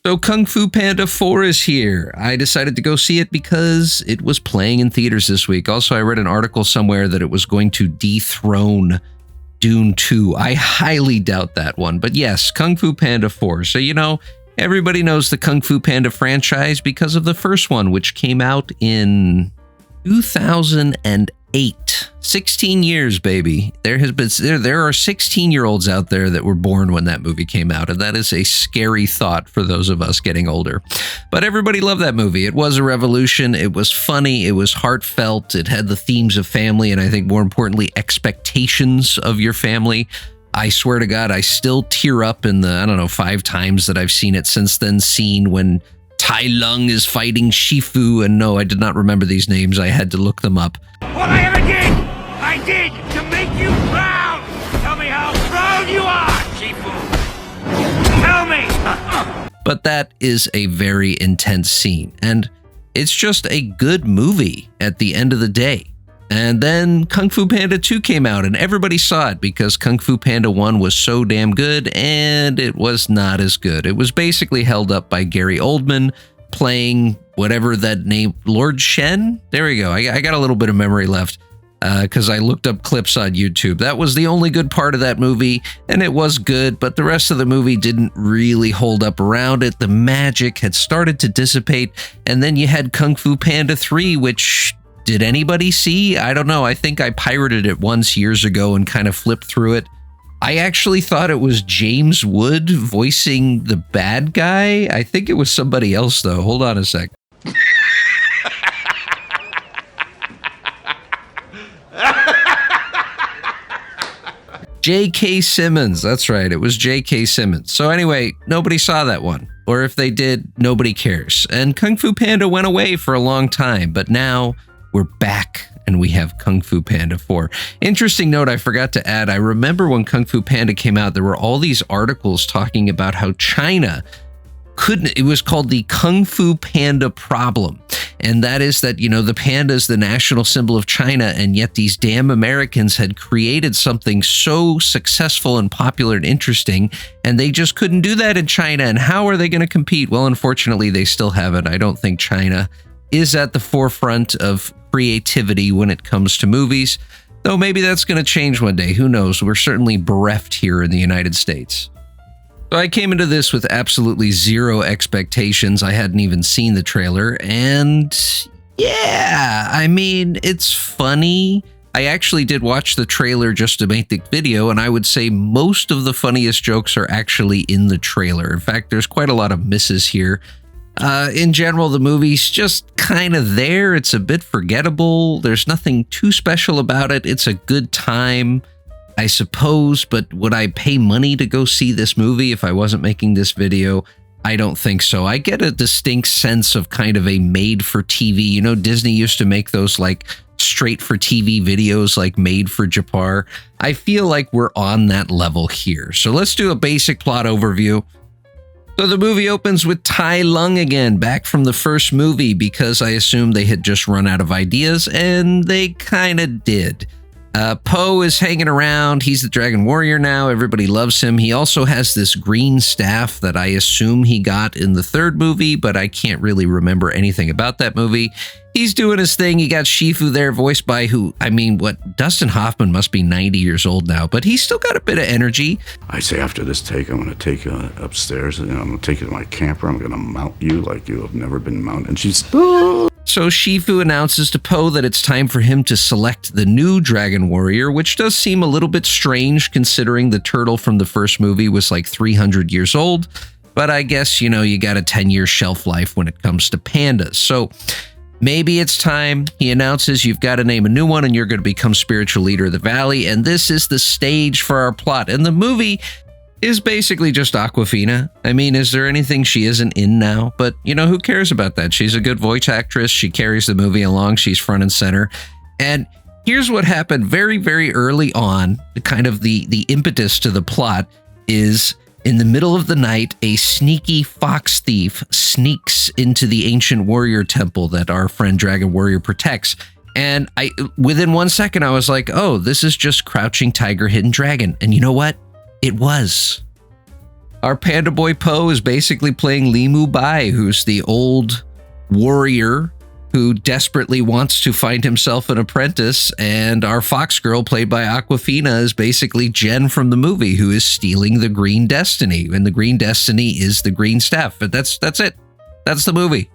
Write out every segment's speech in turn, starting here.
So Kung Fu Panda 4 is here. I decided to go see it because it was playing in theaters this week. Also, I read an article somewhere that it was going to dethrone Dune 2. I highly doubt that one. But yes, Kung Fu Panda 4. So, everybody knows the Kung Fu Panda franchise because of the first one, which came out in 2008. 16 years, baby. There are 16-year-olds out there that were born when that movie came out, and that is a scary thought for those of us getting older. But everybody loved that movie. It was a revolution. It was funny. It was heartfelt. It had the themes of family, and I think more importantly, expectations of your family. I swear to God, I still tear up in the, 5 times that I've seen it since then, scene when Tai Lung is fighting Shifu, and no, I did not remember these names. I had to look them up. What I ever did, I did to make you proud. Tell me how proud you are, Shifu. Tell me. But that is a very intense scene, and it's just a good movie at the end of the day. And then Kung Fu Panda 2 came out, and everybody saw it because Kung Fu Panda 1 was so damn good, and it was not as good. It was basically held up by Gary Oldman playing whatever that name, Lord Shen? There we go. I got a little bit of memory left because I looked up clips on YouTube. That was the only good part of that movie, and it was good, but the rest of the movie didn't really hold up around it. The magic had started to dissipate, and then you had Kung Fu Panda 3, which... did anybody see? I don't know. I think I pirated it once years ago and kind of flipped through it. I actually thought it was James Wood voicing the bad guy. I think it was somebody else, though. Hold on a sec. J.K. Simmons. That's right. It was J.K. Simmons. So anyway, nobody saw that one. Or if they did, nobody cares. And Kung Fu Panda went away for a long time, but now... we're back, and we have Kung Fu Panda 4. Interesting note I forgot to add, I remember when Kung Fu Panda came out, there were all these articles talking about how China it was called the Kung Fu Panda problem. And that is that, the panda is the national symbol of China, and yet these damn Americans had created something so successful and popular and interesting, and they just couldn't do that in China. And how are they going to compete? Well, unfortunately, they still haven't. I don't think China is at the forefront of creativity when it comes to movies, though maybe that's going to change one day. Who knows? We're certainly bereft here in the United States. So I came into this with absolutely zero expectations. I hadn't even seen the trailer, and yeah, it's funny. I actually did watch the trailer just to make the video, and I would say most of the funniest jokes are actually in the trailer. In fact, there's quite a lot of misses here. In general, the movie's just kind of there. It's a bit forgettable. There's nothing too special about it. It's a good time, I suppose, but would I pay money to go see this movie if I wasn't making this video? I don't think so. I get a distinct sense of kind of a made-for-TV. Disney used to make those like straight-for-TV videos like Made for Japar. I feel like we're on that level here. So let's do a basic plot overview. So the movie opens with Tai Lung again, back from the first movie, because I assumed they had just run out of ideas, and they kind of did. Po is hanging around. He's the Dragon Warrior now. Everybody loves him. He also has this green staff that I assume he got in the third movie, but I can't really remember anything about that movie. He's doing his thing. You got Shifu there, voiced by Dustin Hoffman must be 90 years old now, but he's still got a bit of energy. I say after this take, I'm going to take you upstairs, and I'm going to take you to my camper. I'm going to mount you like you have never been mounted. And she's... So Shifu announces to Po that it's time for him to select the new Dragon Warrior, which does seem a little bit strange considering the turtle from the first movie was like 300 years old. But I guess, you got a 10-year shelf life when it comes to pandas. So maybe it's time. He announces you've got to name a new one and you're going to become spiritual leader of the valley. And this is the stage for our plot. And the movie is basically just Awkwafina. Is there anything she isn't in now? But, who cares about that? She's a good voice actress. She carries the movie along. She's front and center. And here's what happened very, very early on. Kind of the impetus to the plot is in the middle of the night, a sneaky fox thief sneaks into the ancient warrior temple that our friend Dragon Warrior protects. And within 1 second, I was like, oh, this is just Crouching Tiger, Hidden Dragon. And you know what? It was. Our Panda Boy Po is basically playing Li Mu Bai, who's the old warrior who desperately wants to find himself an apprentice, and our Fox Girl, played by Aquafina, is basically Jen from the movie, who is stealing the Green Destiny, and the Green Destiny is the Green Staff. But that's it. That's the movie.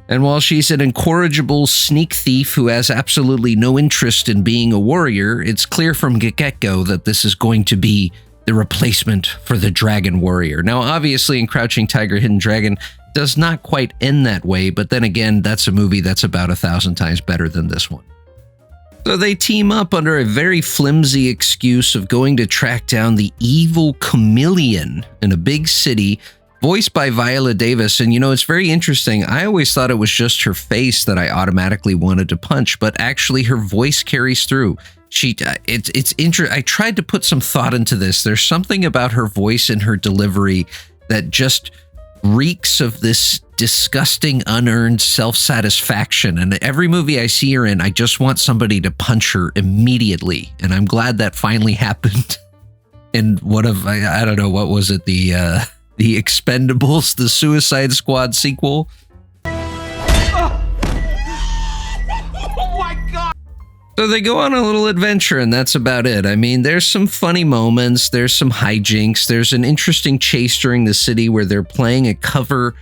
And while she's an incorrigible sneak thief who has absolutely no interest in being a warrior, it's clear from get-go that this is going to be the replacement for the Dragon Warrior. Now, obviously, in Crouching Tiger, Hidden Dragon does not quite end that way, but then again, that's a movie that's about 1,000 times better than this one. So they team up under a very flimsy excuse of going to track down the evil chameleon in a big city, voiced by Viola Davis. And it's very interesting. I always thought it was just her face that I automatically wanted to punch, but actually her voice carries through. I tried to put some thought into this. There's something about her voice and her delivery that just reeks of this disgusting, unearned self-satisfaction. And every movie I see her in, I just want somebody to punch her immediately. And I'm glad that finally happened in one of, I don't know, what was it? The Expendables, the Suicide Squad sequel. So they go on a little adventure, and that's about it. I mean, there's some funny moments, there's some hijinks, there's an interesting chase during the city where they're playing a cover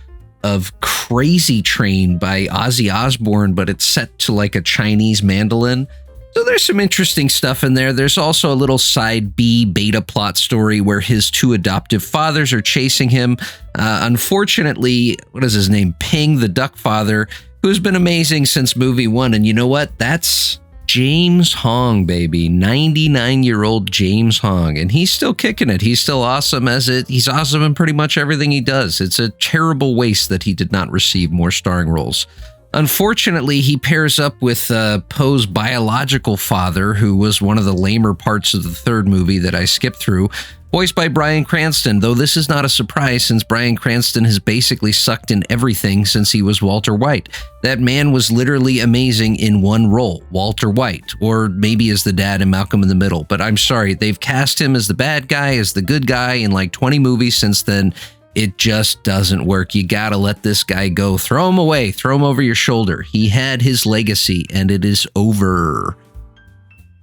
of Crazy Train by Ozzy Osbourne, but it's set to like a Chinese mandolin. So there's some interesting stuff in there. There's also a little side B beta plot story where his two adoptive fathers are chasing him. Unfortunately, what is his name? Ping, the duck father, who's been amazing since movie one. And you know what? That's James Hong, baby. 99-year-old James Hong. And he's still kicking it. He's still awesome as it. He's awesome in pretty much everything he does. It's a terrible waste that he did not receive more starring roles. Unfortunately, he pairs up with Poe's biological father, who was one of the lamer parts of the third movie that I skipped through, voiced by Bryan Cranston, though this is not a surprise since Bryan Cranston has basically sucked in everything since he was Walter White. That man was literally amazing in one role, Walter White, or maybe as the dad in Malcolm in the Middle. But I'm sorry, they've cast him as the bad guy, as the good guy in like 20 movies since then. It just doesn't work. You gotta let this guy go. Throw him away. Throw him over your shoulder. He had his legacy, and it is over.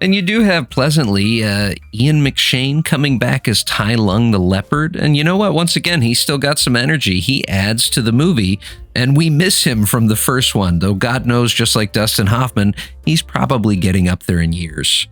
And you do have, pleasantly, Ian McShane coming back as Tai Lung the Leopard. And you know what? Once again, he's still got some energy. He adds to the movie, and we miss him from the first one. Though God knows, just like Dustin Hoffman, he's probably getting up there in years.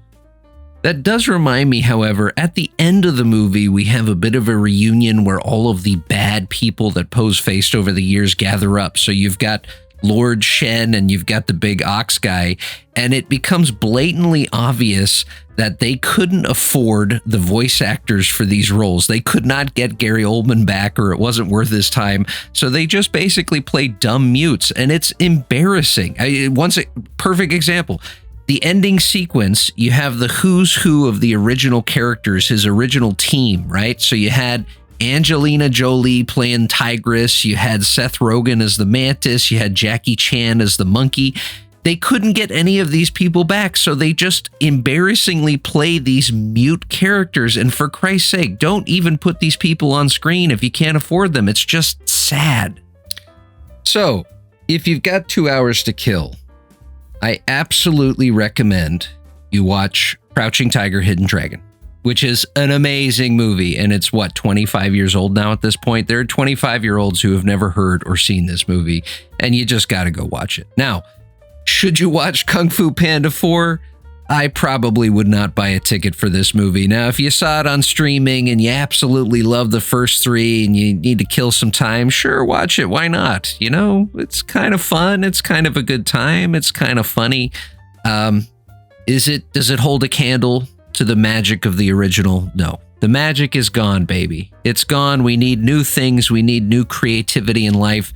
That does remind me, however, at the end of the movie, we have a bit of a reunion where all of the bad people that Poe's faced over the years gather up. So you've got Lord Shen and you've got the big ox guy, and it becomes blatantly obvious that they couldn't afford the voice actors for these roles. They could not get Gary Oldman back, or it wasn't worth his time. So they just basically play dumb mutes, and it's embarrassing. Perfect example. The ending sequence, you have the who's who of the original characters, his original team, right? So you had Angelina Jolie playing Tigress, you had Seth Rogen as the Mantis, you had Jackie Chan as the monkey. They couldn't get any of these people back, so they just embarrassingly play these mute characters. And for Christ's sake, don't even put these people on screen if you can't afford them. It's just sad. So, if you've got 2 hours to kill, I absolutely recommend you watch Crouching Tiger, Hidden Dragon, which is an amazing movie. And it's 25 years old now at this point. There are 25-year-olds who have never heard or seen this movie, and you just got to go watch it. Now, should you watch Kung Fu Panda 4? I probably would not buy a ticket for this movie. Now, if you saw it on streaming and you absolutely love the first three and you need to kill some time, sure, watch it. Why not? You know, it's kind of fun. It's kind of a good time. It's kind of funny. Does it hold a candle to the magic of the original? No. The magic is gone, baby. It's gone. We need new things. We need new creativity in life.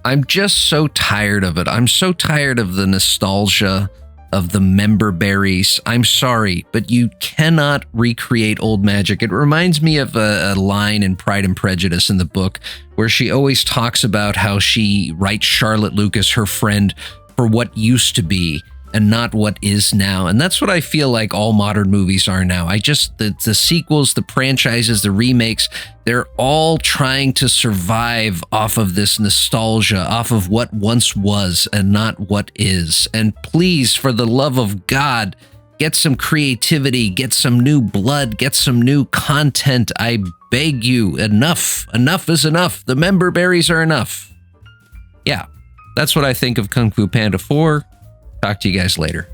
I'm just so tired of it. I'm so tired of the nostalgia of the member berries. I'm sorry, but you cannot recreate old magic. It reminds me of a line in Pride and Prejudice in the book where she always talks about how she writes Charlotte Lucas, her friend, for what used to be. and not what is now. And that's what I feel like all modern movies are now. The sequels, the franchises, the remakes, they're all trying to survive off of this nostalgia, off of what once was and not what is. And please, for the love of God, get some creativity, get some new blood, get some new content. I beg you, enough. Enough is enough. The member berries are enough. Yeah, that's what I think of Kung Fu Panda 4. Talk to you guys later.